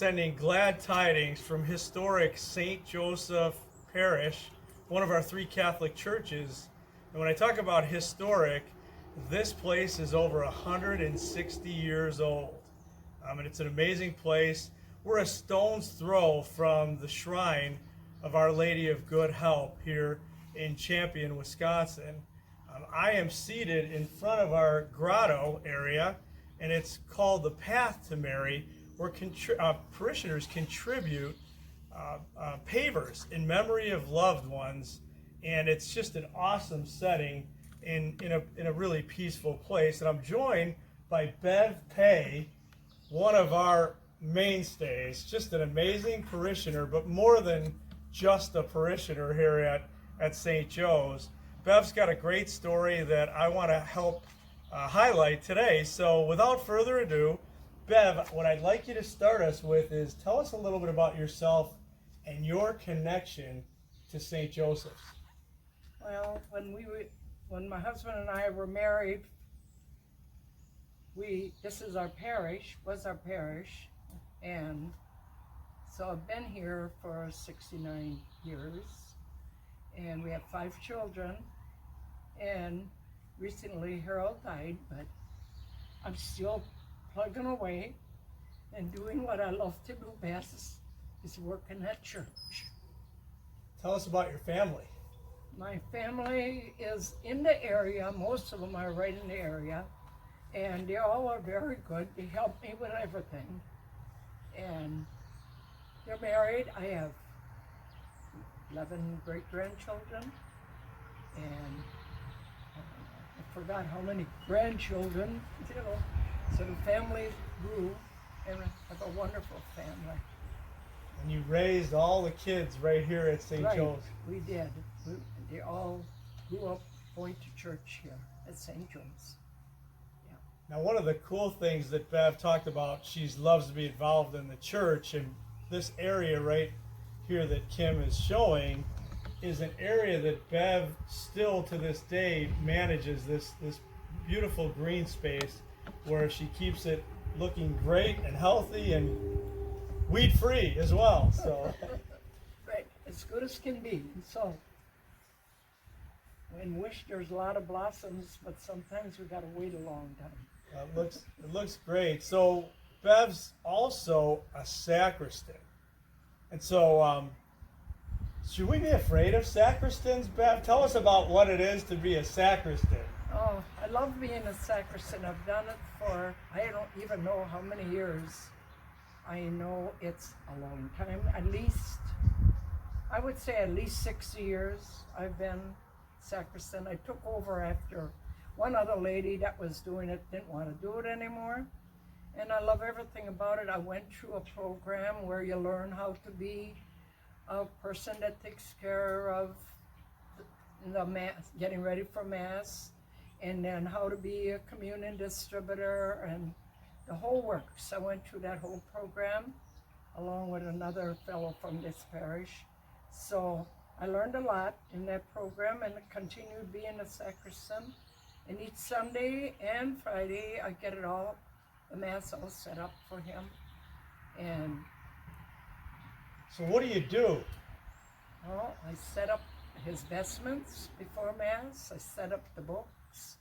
sending glad tidings from historic St. Joseph Parish, one of our three Catholic churches. And when I talk about historic, this place is over 160 years old. And it's an amazing place. We're a stone's throw from the shrine of Our Lady of Good Help here in Champion, Wisconsin. I am seated in front of our grotto area, and it's called the Path to Mary, where parishioners contribute pavers in memory of loved ones, and it's just an awesome setting in a really peaceful place. And I'm joined by Bev Pay, one of our mainstays, just an amazing parishioner, but more than just a parishioner here at St. Joe's. Bev's got a great story that I want to help highlight today. So without further ado, Bev, what I'd like you to start us with is tell us a little bit about yourself and your connection to St. Joseph's. Well, when my husband and I were married, this is our parish, was our parish, and so I've been here for 69 years, and we have 5 children, and recently Harold died, but I'm still plugging away and doing what I love to do best, is working at church. Tell us about your family. My family is in the area. Most of them are right in the area, and they all are very good. They help me with everything, and they're married. I have 11 great-grandchildren, and I forgot how many grandchildren, so the family grew, and I have a wonderful family. And you raised all the kids right here at St. Right, Joe's. we did. They all grew up going to church here at St. Joe's. Yeah. Now, one of the cool things that Bev talked about, she loves to be involved in the church, and this area right here that Kim is showing is an area that Bev still to this day manages, this beautiful green space where she keeps it looking great and healthy and weed free as well. So Right, as good as can be. So in wish there's a lot of blossoms, but sometimes we gotta wait a long time. it looks great. So Bev's also a sacristan, and so should we be afraid of sacristans, Bev? Tell us about what it is to be a sacristan. Oh, I love being a sacristan. I've done it for, I don't even know how many years. I know it's a long time, at least, I would say at least 60 years I've been sacristan. I took over after one other lady that was doing it didn't want to do it anymore, and I love everything about it. I went through a program where you learn how to be a person that takes care of the Mass, getting ready for Mass, and then how to be a communion distributor and the whole works. I went through that whole program along with another fellow from this parish. So I learned a lot in that program and continued being a sacristan. And each Sunday and Friday, I get it all, the Mass all set up for him. And So what do? well, I set up his vestments before Mass. I set up the books.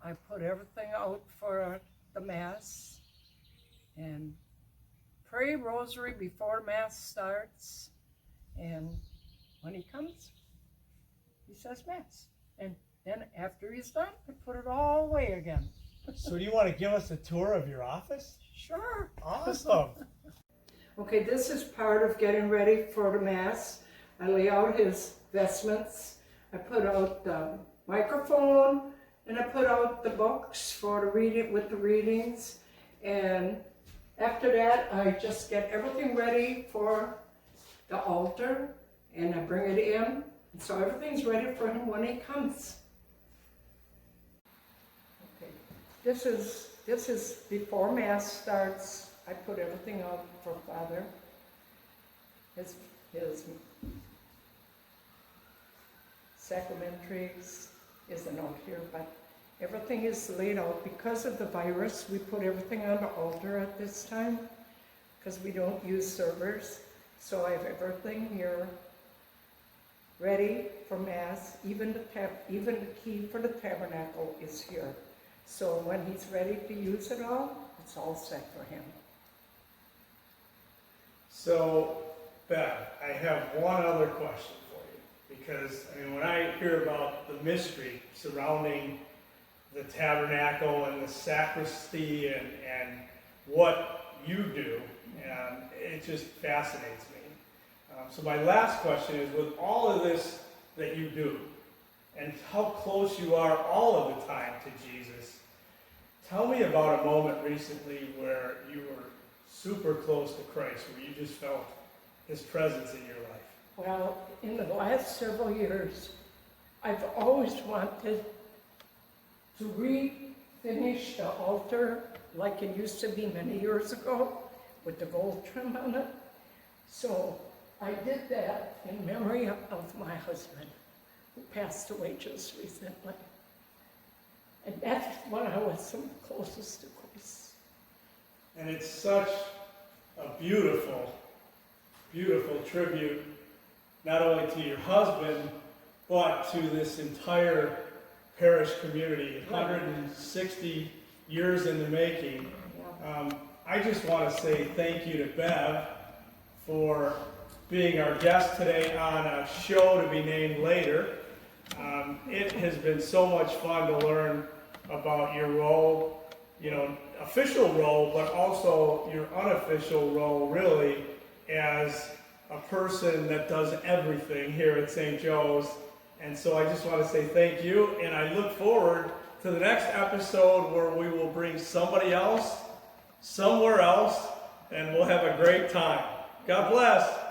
I put everything out for the Mass and pray rosary before Mass starts. And when he comes, he says Mass. And then after he's done, I put it all away again. So do you want to give us a tour of your office? Sure. Awesome. Okay, this is part of getting ready for the Mass. I lay out his vestments. I put out the microphone, and I put out the books for the reading with the readings. And after that, I just get everything ready for the altar, and I bring it in. So everything's ready for him when he comes. Okay, this is before Mass starts. I put everything out for Father. His sacramentaries isn't out here, but everything is laid out. Because of the virus, we put everything on the altar at this time, because we don't use servers. So I have everything here ready for Mass. Even the key for the tabernacle is here. So when he's ready to use it all, it's all set for him. So, Bev, I have one other question for you. Because, when I hear about the mystery surrounding the tabernacle and the sacristy and what you do, it just fascinates me. So my last question is, with all of this that you do, and how close you are all of the time to Jesus, tell me about a moment recently where you were super close to Christ, where you just felt his presence in your life. Well, in the last several years, I've always wanted to refinish the altar like it used to be many years ago with the gold trim on it. So I did that in memory of my husband, who passed away just recently. And that's when I was the closest to Christ. And it's such a beautiful, beautiful tribute, not only to your husband, but to this entire parish community, 160 years in the making. I just want to say thank you to Bev for being our guest today on a show to be named later. It has been so much fun to learn about your role, official role, but also your unofficial role, really, as a person that does everything here at St. Joe's. And so I just want to say thank you, and I look forward to the next episode where we will bring somebody else, somewhere else, and we'll have a great time. God bless.